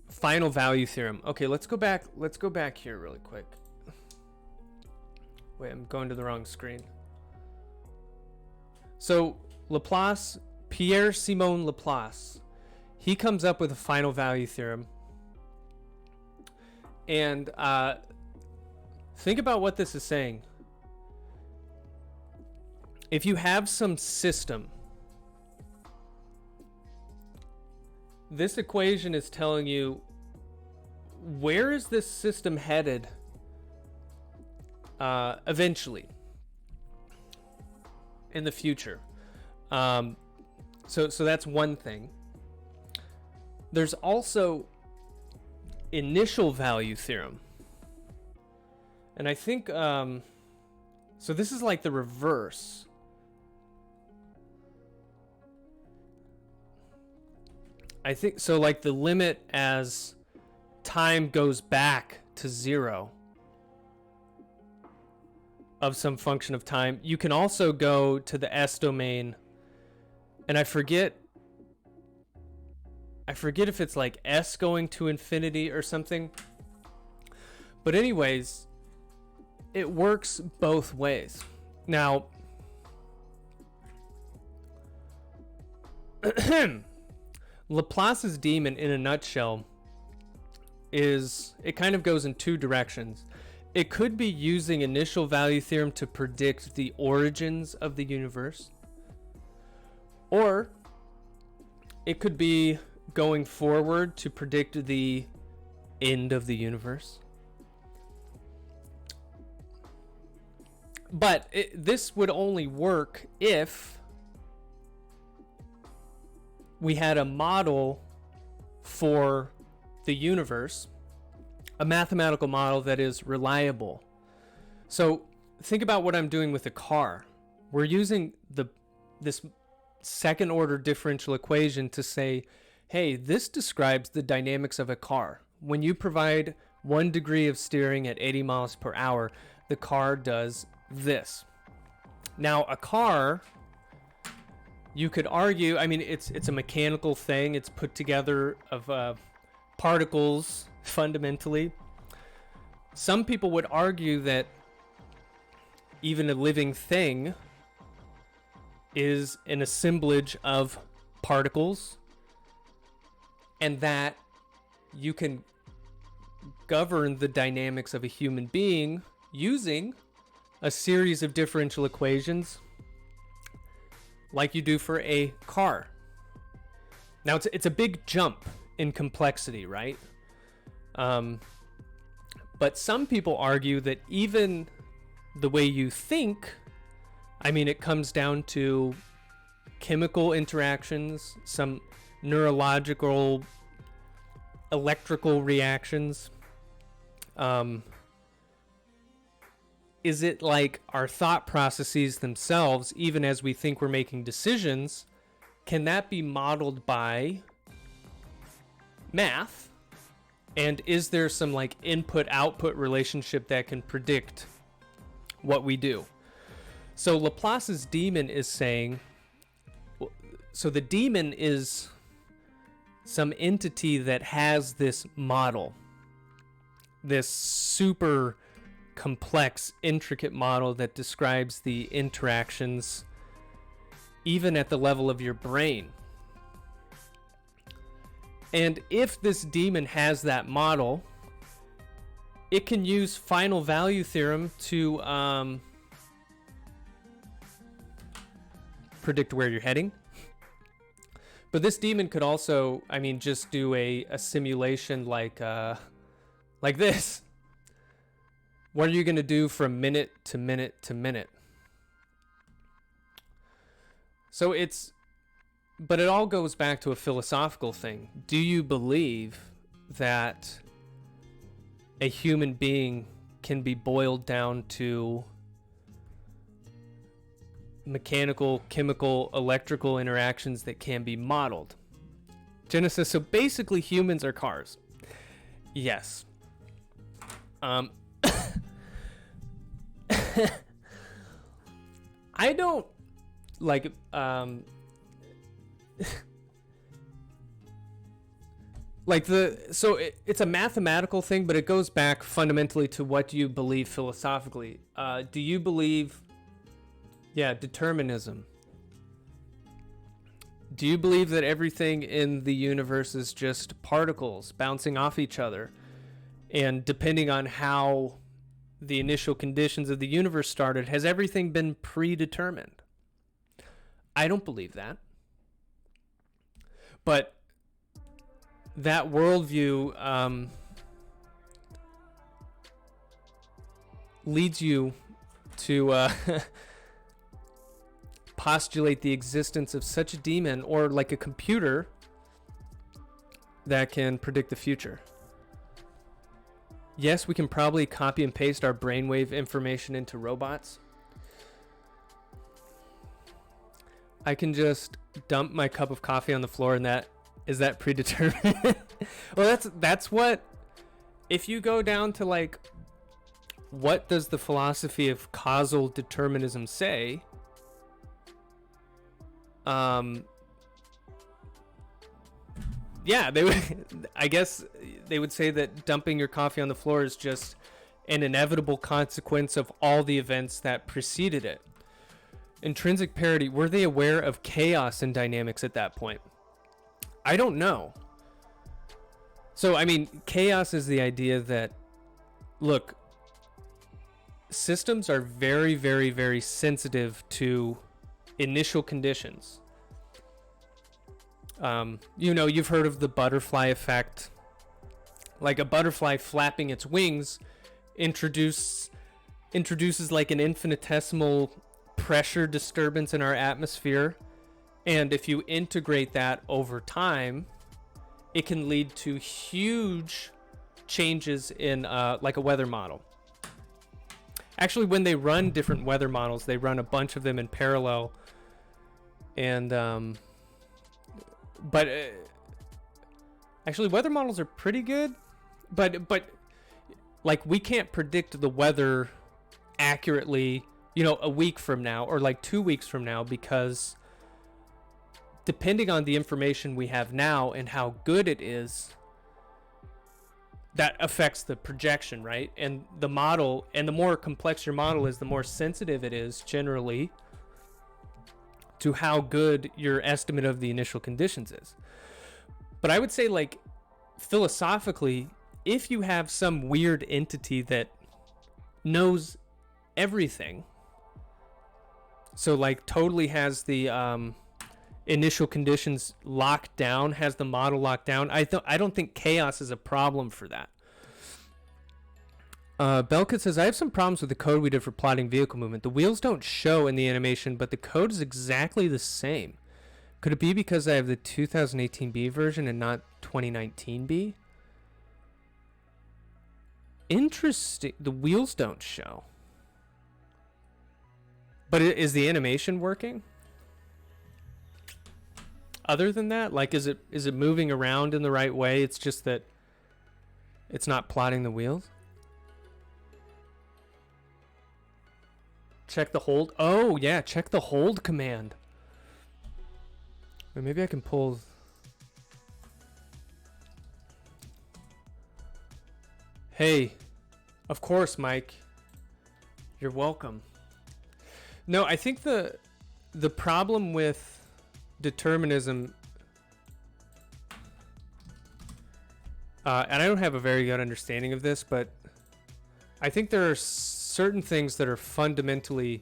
final value theorem. Okay, let's go back here really quick. Wait, I'm going to the wrong screen. So Laplace, Pierre-Simon Laplace, he comes up with a final value theorem. And think about what this is saying. If you have some system, this equation is telling you where is this system headed eventually in the future. So that's one thing. There's also initial value theorem. And I think, so this is like the reverse. I think, so like the limit as time goes back to zero. of some function of time. You can also go to the S domain, and I forget if it's like S going to infinity or something. But anyways, it works both ways. Now, Laplace's demon in a nutshell is, it kind of goes in two directions. It could be using initial value theorem to predict the origins of the universe, or it could be going forward to predict the end of the universe. But this would only work if we had a model for the universe, a mathematical model that is reliable. So think about what I'm doing with a car. We're using this second order differential equation to say, hey, this describes the dynamics of a car. When you provide 1 degree of steering at 80 miles per hour, the car does this. Now, a car, you could argue, I mean, it's a mechanical thing. It's put together of particles, fundamentally. Some people would argue that even a living thing is an assemblage of particles, and that you can govern the dynamics of a human being using a series of differential equations like you do for a car. Now, it's a big jump in complexity, right? But some people argue that even the way you think, I mean, it comes down to chemical interactions, some neurological, electrical reactions. Is it like our thought processes themselves, even as we think we're making decisions, can that be modeled by math? And is there some like input-output relationship that can predict what we do? So Laplace's demon is saying, so the demon is some entity that has this model, this super complex, intricate model that describes the interactions even at the level of your brain. And if this demon has that model, it can use final value theorem to predict where you're heading. But this demon could also, I mean, just do a simulation like this. What are you going to do from minute to minute to minute? So but it all goes back to a philosophical thing. Do you believe that a human being can be boiled down to mechanical, chemical, electrical interactions that can be modeled? Genesis, so basically humans are cars. Yes. I don't like it's a mathematical thing, but it goes back fundamentally to what you believe philosophically. Do you believe determinism? Do you believe that everything in the universe is just particles bouncing off each other, and depending on how the initial conditions of the universe started, has everything been predetermined? I don't believe that. But that worldview leads you to postulate the existence of such a demon, or like a computer that can predict the future. Yes, we can probably copy and paste our brainwave information into robots. I can just dump my cup of coffee on the floor, and is that predetermined? Well, that's what, if you go down to like what does the philosophy of causal determinism say? Yeah, they would, I guess they would say that dumping your coffee on the floor is just an inevitable consequence of all the events that preceded it. Intrinsic parity, were they aware of chaos in dynamics at that point? I don't know. So, I mean, chaos is the idea that, look, systems are very, very, very sensitive to initial conditions. You know, you've heard of the butterfly effect. Like a butterfly flapping its wings introduces like an infinitesimal pressure disturbance in our atmosphere. And if you integrate that over time, it can lead to huge changes in like a weather model. Actually, when they run different weather models, they run a bunch of them in parallel. And but actually, weather models are pretty good, but like we can't predict the weather accurately, you know, a week from now or like 2 weeks from now, because depending on the information we have now and how good it is, that affects the projection, right? And the model, and the more complex your model is, the more sensitive it is generally to how good your estimate of the initial conditions is. But I would say, like, philosophically, if you have some weird entity that knows everything, so like totally has the initial conditions locked down, has the model locked down, I don't think chaos is a problem for that. Belkit says, I have some problems with the code we did for plotting vehicle movement. The wheels don't show in the animation, but the code is exactly the same. Could it be because I have the 2018B version and not 2019B? Interesting. The wheels don't show. But is the animation working? Other than that, like, is it moving around in the right way? It's just that it's not plotting the wheels. Check the hold. Oh, yeah, check the hold command. Or maybe I can pull. Hey, of course, Mike. You're welcome. No, I think the problem with determinism, and I don't have a very good understanding of this, but I think there are certain things that are fundamentally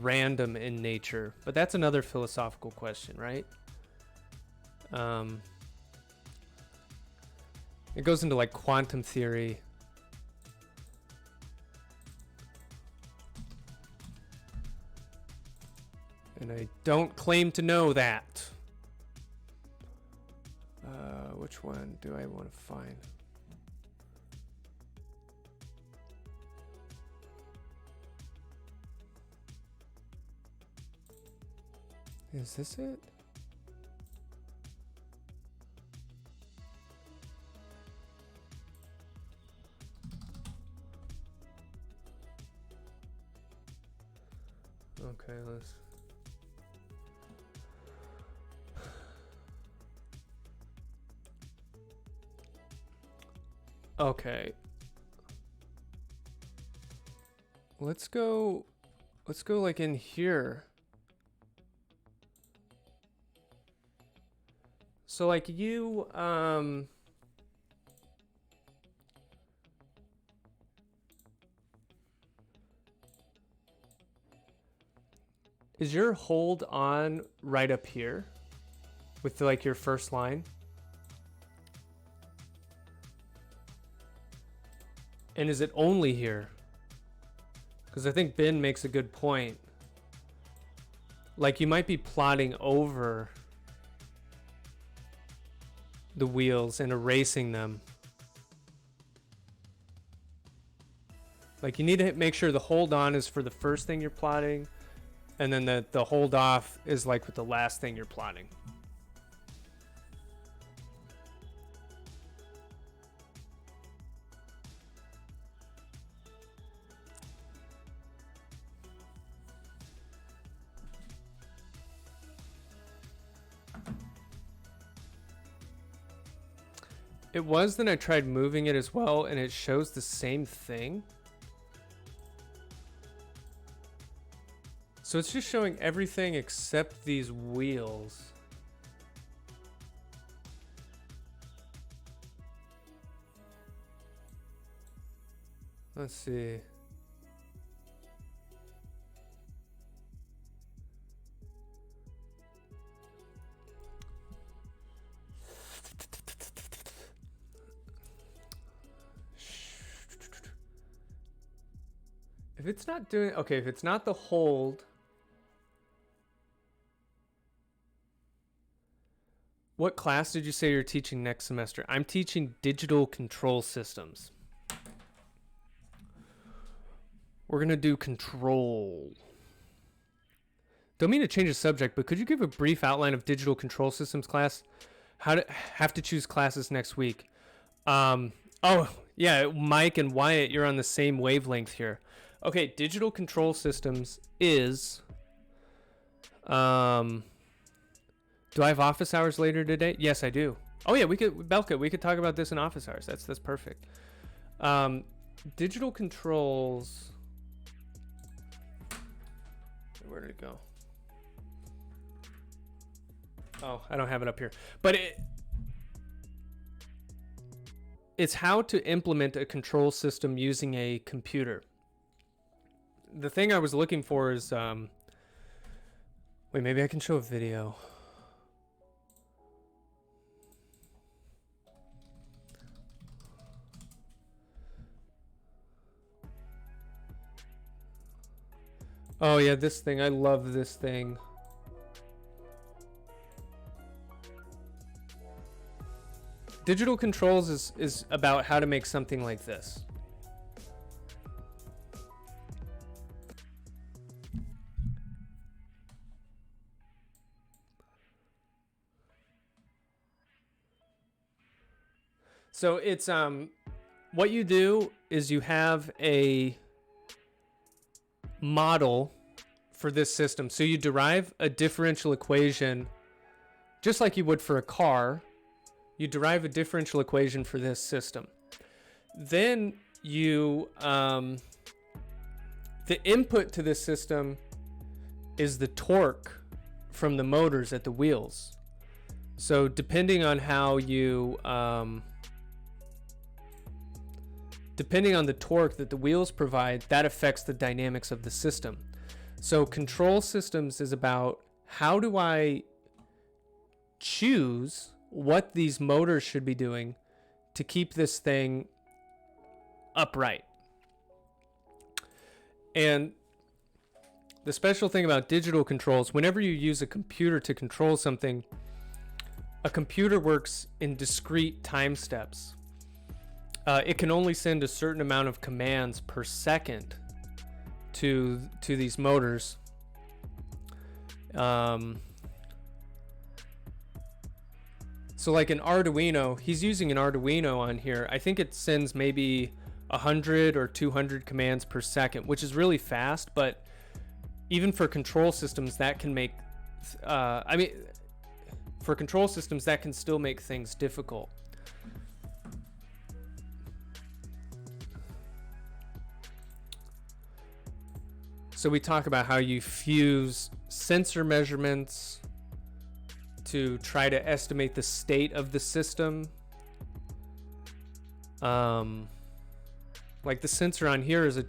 random in nature, but that's another philosophical question, right? It goes into like quantum theory. And I don't claim to know that. Which one do I want to find? Is this it? Okay, let's. Okay. Let's go like in here. So like you, is your hold on right up here with like your first line? And is it only here? Because I think Ben makes a good point. Like you might be plotting over the wheels and erasing them. Like you need to make sure the hold on is for the first thing you're plotting, and then the hold off is like with the last thing you're plotting. It was, then I tried moving it as well, and it shows the same thing. So it's just showing everything except these wheels. Let's see. If it's not doing, okay, if it's not the hold. What class did you say you're teaching next semester? I'm teaching digital control systems. We're going to do control. Don't mean to change the subject, but could you give a brief outline of digital control systems class? How to have to choose classes next week. Oh, yeah, Mike and Wyatt, you're on the same wavelength here. Okay, digital control systems is... do I have office hours later today? Yes, I do. Oh yeah, we could, Belka, we could talk about this in office hours. That's perfect. Digital controls. Where did it go? Oh, I don't have it up here. But it's how to implement a control system using a computer. The thing I was looking for is, wait, maybe I can show a video. Oh yeah, this thing. I love this thing. Digital controls is about how to make something like this. So it's what you do is you have a model for this system. So you derive a differential equation just like you would for a car. You derive a differential equation for this system. Then you the input to this system is the torque from the motors at the wheels. So depending on how you depending on the torque that the wheels provide, that affects the dynamics of the system. So control systems is about how do I choose what these motors should be doing to keep this thing upright. And the special thing about digital controls, whenever you use a computer to control something, a computer works in discrete time steps. It can only send a certain amount of commands per second to these motors. So like an Arduino, he's using an Arduino on here. I think it sends maybe 100 or 200 commands per second, which is really fast, but even for control systems that can make, for control systems that can still make things difficult. So we talk about how you fuse sensor measurements to try to estimate the state of the system. Like the sensor on here is a